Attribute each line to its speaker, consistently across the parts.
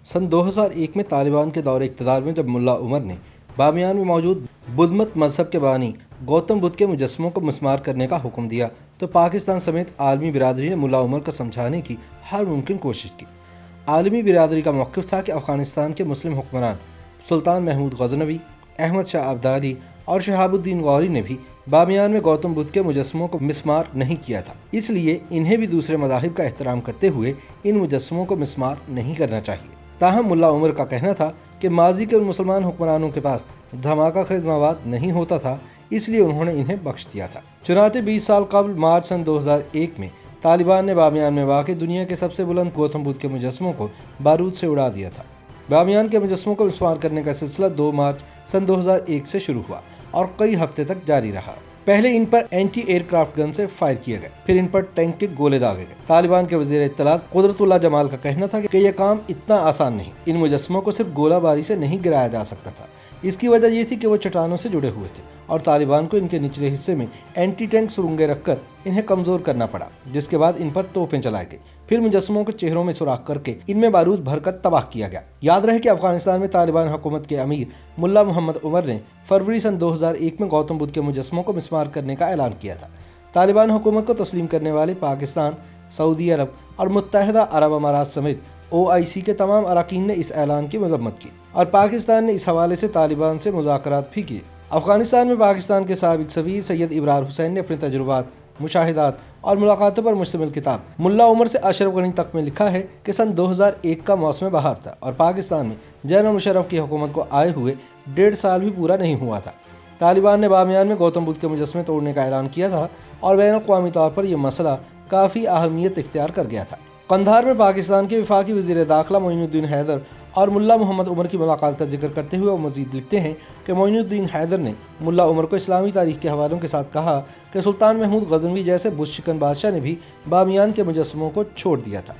Speaker 1: सन 2001 में तालिबान के दौरे इक़्तिदार में जब मुल्ला उमर ने बामियान में मौजूद बुद्ध मत मजहब के बानी गौतम बुद्ध के मुजस्समों को मिस्मार करने का हुक्म दिया तो पाकिस्तान समेत आलमी बिरादरी ने मुल्ला उमर को समझाने की हर मुमकिन कोशिश की। आलमी बिरादरी का मौक़िफ़ था कि अफ़ग़ानिस्तान के मुस्लिम हुक्मरान सुल्तान महमूद गज़नवी, अहमद शाह अब्दाली और शहाबुद्दीन गौरी ने भी बामियान में गौतम बुद्ध के मुजस्समों को मिस्मार नहीं किया था, इसलिए इन्हें भी दूसरे मज़ाहिब का एहतराम करते हुए इन मुजस्समों को मिस्मार नहीं करना चाहिए। ताहम मुल्ला उमर का कहना था कि माजी के उन मुसलमान हुक्मरानों के पास धमाका खेज़ मवाद नहीं होता था, इसलिए उन्होंने इन्हें बख्श दिया था। चुनांचे 20 साल कबल मार्च सन 2001 में तालिबान ने बामियान में वाक़ दुनिया के सबसे बुलंद गौतम बुद्ध के मुजस्समों को बारूद से उड़ा दिया था। बामियान के मुजस्समों को मिस्मार करने का सिलसिला 2 मार्च सन 2001 से शुरू हुआ और कई हफ्ते तक जारी रहा। पहले इन पर एंटी एयरक्राफ्ट गन से फायर किए गए, फिर इन पर टैंक के गोले दागे गए। तालिबान के वज़ीर इत्तलात कुदरतुल्लाह जमाल का कहना था कि यह काम इतना आसान नहीं, इन मुजस्समों को सिर्फ गोलाबारी से नहीं गिराया जा सकता था। इसकी वजह ये थी कि वो चट्टानों से जुड़े हुए थे और तालिबान को इनके निचले हिस्से में एंटी टैंक सुरंगें रखकर इन्हें कमज़ोर करना पड़ा, जिसके बाद इन पर तोपें चलाई गई। फिर मुजस्समों के चेहरों में सुराख करके इनमें बारूद भरकर तबाह किया गया। याद रहे कि अफगानिस्तान में तालिबान हुकूमत के अमीर मुल्ला मोहम्मद उमर ने फरवरी सन 2001 में गौतम बुद्ध के मुजस्समों को मिस्मार करने का ऐलान किया था। तालिबान हुकूमत को तस्लीम करने वाले पाकिस्तान, सऊदी अरब और मुत्तहिदा अरब अमारात समेत OIC के तमाम अरकान ने इस ऐलान की मजम्मत की और पाकिस्तान ने इस हवाले से तालिबान से मुज़ाकरात भी किए। अफगानिस्तान में पाकिस्तान के साबिक़ सफ़ीर सैयद इब्रार हुसैन ने अपने तजुर्बात, मुशाहिदात और मुलाकातों पर मुश्तमिल किताब मुल्ला उमर से अशरफ गनी तक में लिखा है कि सन 2001 का मौसम बहार था और पाकिस्तान में जनरल मुशर्रफ की हुकूमत को आए हुए 1.5 साल भी पूरा नहीं हुआ था। तालिबान ने बामियान में गौतम बुद्ध के मुजस्समे तोड़ने का ऐलान किया था और बैनुल-अक़वामी तौर पर यह मसला काफ़ी अहमियत इख्तियार कर गया था। कंधार में पाकिस्तान के वफाकी वज़ीर दाखिला मोइनुद्दीन हैदर और मुल्ला मोहम्मद उमर की मुलाकात का जिक्र करते हुए वो मज़ीद लिखते हैं कि मोइनुद्दीन हैदर ने मुल्ला उमर को इस्लामी तारीख़ के हवालों के साथ कहा कि सुल्तान महमूद गज़नवी जैसे बुज़शिकन बादशाह ने भी बामियान के मुजस्समों को छोड़ दिया था।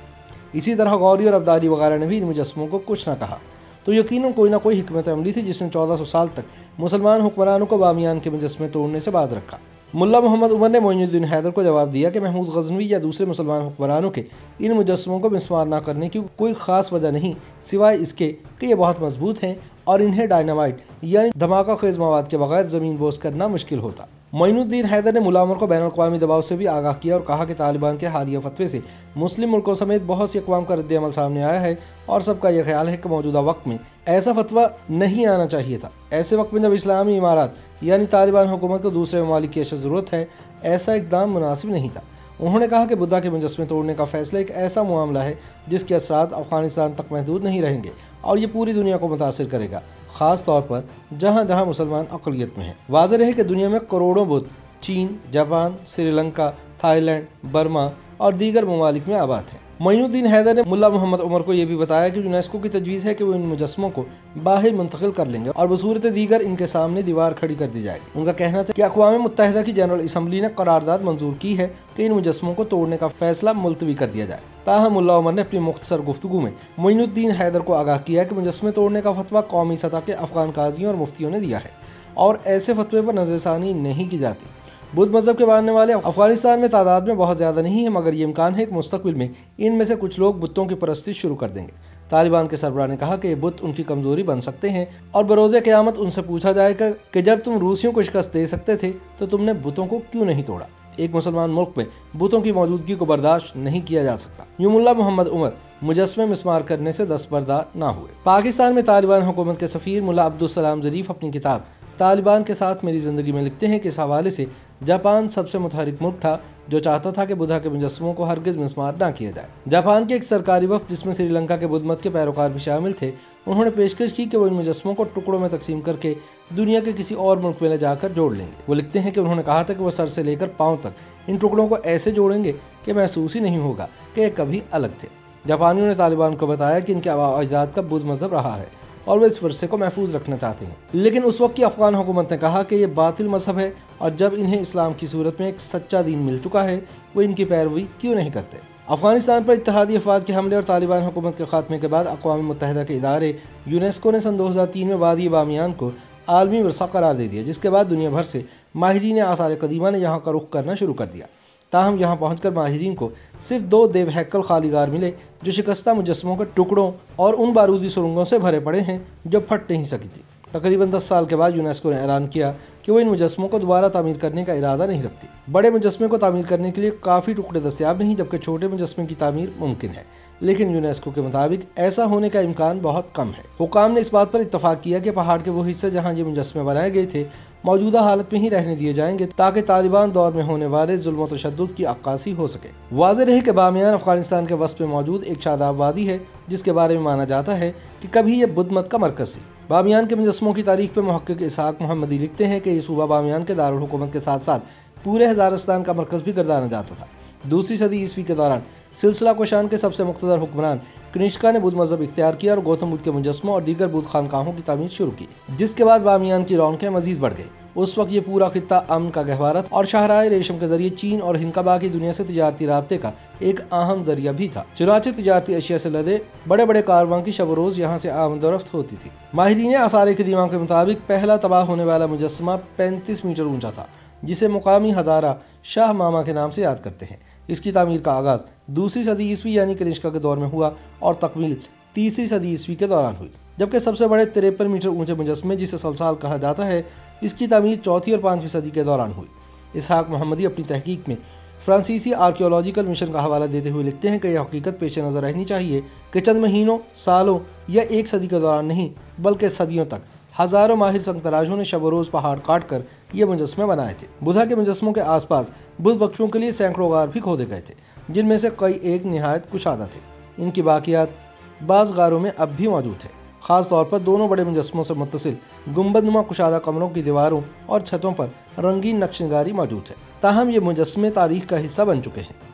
Speaker 1: इसी तरह गौरी और अब्दाली वगैरह ने भी इन मुजस्समों को कुछ न कहा, तो यकीनन कोई ना कोई हिकमत अमली थी जिसने 1400 साल तक मुसलमान हुक्मरानों को बामियान के मुजस्समे तोड़ने से बाज रखा। मुल्ला मोहम्मद उमर ने मोइनुद्दीन हैदर को जवाब दिया कि महमूद गज़नवी या दूसरे मुसलमान हुक्मरानों के इन मुजस्समों को मिस्मार न करने की कोई ख़ास वजह नहीं, सिवाय इसके कि ये बहुत मजबूत हैं और इन्हें डायनामाइट यानी धमाका खेज़ मवाद के बगैर ज़मीन बोस करना मुश्किल होता। मोइनुद्दीन हैदर ने मुल्ला उमर को बैनुल-अक़वामी दबाव से भी आगाह किया और कहा कि तालिबान के हालिया फतवे से मुस्लिम मुल्कों समेत बहुत सी अक़वाम का रद्द-ए-अमल सामने आया है और सबका यह ख्याल है कि मौजूदा वक्त में ऐसा फतवा नहीं आना चाहिए था। ऐसे वक्त में जब इस्लामी इमारात यानी तालिबान हुकूमत को दूसरे ममालिक की अशद ज़रूरत है, ऐसा इक़दाम मुनासिब नहीं था। उन्होंने कहा कि बुद्धा के मुजस्समे तोड़ने का फ़ैसला एक ऐसा मामला है जिसके असरात अफ़ग़ानिस्तान तक महदूद नहीं रहेंगे और ये पूरी दुनिया को मुतासिर करेगा, ख़ास तौर पर जहाँ जहाँ मुसलमान अक़लियत में हैं। वाज़ेह है कि दुनिया में करोड़ों बुद्ध चीन, जापान, श्रीलंका, थाईलैंड, बर्मा और दीगर ममालिक में आबाद हैं। मोइनुद्दीन हैदर ने मुल्ला मोहम्मद उमर को यह भी बताया कि यूनेस्को की तजवीज़ है कि वो इन मुजस्समों को बाहर मुंतकिल कर लेंगे और बसूरत दीगर इनके सामने दीवार खड़ी कर दी जाएगी। उनका कहना था कि अक़वाम मुत्तहिदा की जनरल असम्बली ने करारदाद मंजूर की है कि इन मुजस्समों को तोड़ने का फैसला मुलतवी कर दिया जाए। ताहम मुल्ला उमर ने अपनी मुख्तसर गुफ्तगू में मोइनुद्दीन हैदर को आगाह किया कि मुजस्समे तोड़ने का फतवा कौमी सतह के अफ़गान काज़ियों और मुफ्तियों ने दिया है और ऐसे फतवे पर नज़रसानी नहीं की जाती। बुद्ध मज़हब के मानने वाले अफ़ग़ानिस्तान में तादाद में बहुत ज़्यादा नहीं है, मगर ये इम्कान है कि मुस्तक़बिल में इनमें से कुछ लोग बुतों की परस्तिश शुरू कर देंगे। तालिबान के सरबराह ने कहा कि ये बुत उनकी कमज़ोरी बन सकते हैं और बरोज़े क़यामत उनसे पूछा जाएगा कि जब तुम रूसियों को शिकस्त दे सकते थे तो तुमने बुतों को क्यों नहीं तोड़ा। एक मुसलमान मुल्क में बुतों की मौजूदगी को बर्दाश्त नहीं किया जा सकता। यूं मुल्ला मोहम्मद उमर मुजस्समे मिस्मार करने से दस्तबरदार ना हुए। पाकिस्तान में तालिबान हुकूमत के सफ़ीर मुल्ला अब्दुल सलाम ज़रीफ़ अपनी किताब तालिबान के साथ मेरी ज़िंदगी में लिखते हैं कि इस हवाले से जापान सबसे मुतहरिक मुल्क था जो चाहता था कि बुद्धा के मुजस्समों को हरगिज़ मिस्मार ना किया जाए। जापान के एक सरकारी वफ़द जिसमें श्रीलंका के बुद्ध मत के पैरोकार भी शामिल थे, उन्होंने पेशकश की कि वो इन मुजस्समों को टुकड़ों में तकसीम करके दुनिया के किसी और मुल्क में ले जाकर जोड़ लेंगे। वो लिखते हैं कि उन्होंने कहा था कि वो सर से लेकर पाँव तक इन टुकड़ों को ऐसे जोड़ेंगे कि महसूस ही नहीं होगा कि ये कभी अलग थे। जापानियों ने तालिबान को बताया कि इनके अजदाद का बुद्ध मज़हब रहा है और वे इस वर्षे को महफूज रखना चाहते हैं, लेकिन उस वक्त की अफ़गान हुकूमत ने कहा कि ये बातिल मज़हब है और जब इन्हें इस्लाम की सूरत में एक सच्चा दीन मिल चुका है वो इनकी पैरवी क्यों नहीं करते। अफ़ग़ानिस्तान पर इत्तेहादी अफवाज के हमले और तालिबान हुकूमत के खात्मे के बाद अक़वाम मुत्तहिदा के इदारे यूनेस्को ने सन 2003 में वादी बामियान को आलमी वर्सा करार दे दिया, जिसके बाद दुनिया भर से माहिरीन आसार कदीमा ने यहाँ का रुख करना शुरू कर दिया। تاہم یہاں پہنچ کر ماہرین کو صرف 2 دیو ہیکل خالی غار ملے جو شکستہ مجسموں کے ٹکڑوں اور ان بارودی سرنگوں سے بھرے پڑے ہیں جو پھٹ نہیں سکی تھی۔ تقریباً 10 سال کے بعد یونیسکو نے اعلان کیا کہ وہ ان مجسموں کو دوبارہ تعمیر کرنے کا ارادہ نہیں رکھتی۔ بڑے مجسمے کو تعمیر کرنے کے لیے کافی ٹکڑے دستیاب نہیں، جبکہ چھوٹے مجسمے کی تعمیر ممکن ہے، لیکن یونیسکو کے مطابق ایسا ہونے کا امکان بہت کم ہے۔ حکام نے اس بات پر اتفاق کیا کہ پہاڑ کے وہ حصے جہاں یہ مجسمے بنائے گئے تھے موجودہ حالت میں ہی رہنے دیے جائیں گے تاکہ طالبان دور میں ہونے والے ظلم و تشدد کی عکاسی ہو سکے۔ واضح رہے کہ بامیان افغانستان کے وسط میں موجود ایک شاداب وادی ہے جس کے بارے میں مانا جاتا ہے کہ کبھی یہ بدھ مت کا مرکز تھی۔ بامیان کے مجسموں کی تاریخ پہ محقق اسحاق محمدی لکھتے ہیں کہ یہ صوبہ بامیان کے دارالحکومت کے ساتھ ساتھ پورے ہزارستان کا مرکز بھی گردانا جاتا تھا۔ 2 صدی عیسوی کے دوران سلسلہ کوشان کے سب سے مقتدر حکمران کنشکا نے بدھ مذہب اختیار کیا اور گوتم بدھ کے مجسموں اور دیگر بدھ خانقاہوں کی تعمیر شروع کی، جس کے بعد بامیان کی رونقیں مزید بڑھ گئی۔ اس وقت یہ پورا خطہ امن کا گہوارہ تھا اور شاہراہ ریشم کے ذریعے چین اور ہند کا باقی دنیا سے تجارتی رابطے کا ایک اہم ذریعہ بھی تھا۔ چنانچہ تجارتی اشیاء سے لدے بڑے بڑے کارواں کی شب و روز یہاں سے آمد و رفت ہوتی تھی۔ ماہرین آثار قدیمہ کے مطابق پہلا تباہ ہونے والا مجسمہ 35 میٹر اونچا تھا، جسے مقامی ہزارہ شاہ ماما کے نام سے یاد کرتے ہیں۔ اس کی تعمیر کا آغاز 2 صدی عیسوی یعنی کنشکا کے دور میں ہوا اور تکمیل 3 صدی عیسوی کے دوران ہوئی، جبکہ سب سے بڑے 53 میٹر اونچے مجسمے جسے سلسال کہا جاتا ہے اس کی تعمیر 4 اور 5 صدی کے دوران ہوئی۔ اسحاق محمدی اپنی تحقیق میں فرانسیسی آرکیولوجیکل مشن کا حوالہ دیتے ہوئے لکھتے ہیں کہ یہ حقیقت پیش نظر رہنی چاہیے کہ چند مہینوں، سالوں یا 1 صدی کے دوران نہیں بلکہ صدیوں تک ہزاروں ماہر سنگ تراشوں نے شب و روز پہاڑ کاٹ کر یہ مجسمے بنائے تھے۔ بدھا کے مجسموں کے آس پاس بدھ بخشوں کے لیے سینکڑوں غار بھی کھودے گئے تھے، جن میں سے کئی ایک نہایت کشادہ تھے۔ ان کی باقیات بعض غاروں میں اب بھی موجود ہیں، خاص طور پر دونوں بڑے مجسموں سے متصل گنبد نما کشادہ کمروں کی دیواروں اور چھتوں پر رنگین نقش نگاری موجود ہے، تاہم یہ مجسمے تاریخ کا حصہ بن چکے ہیں۔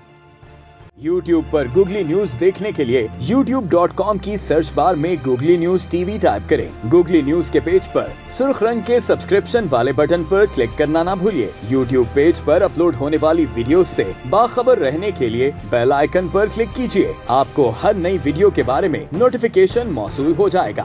Speaker 2: YouTube پر گوگلی نیوز دیکھنے کے لیے youtube.com کی سرچ بار میں googly news T V type کریں۔ گوگلی نیوز کے پیج پر سرخ رنگ کے سبسکرپشن والے بٹن پر کلک کرنا نہ بھولیے۔ YouTube پیج پر اپلوڈ ہونے والی ویڈیوز سے باخبر رہنے کے لیے بیل آئیکن پر کلک کیجیے۔ آپ کو ہر نئی ویڈیو کے بارے میں نوٹیفیکیشن موصول ہو جائے گا۔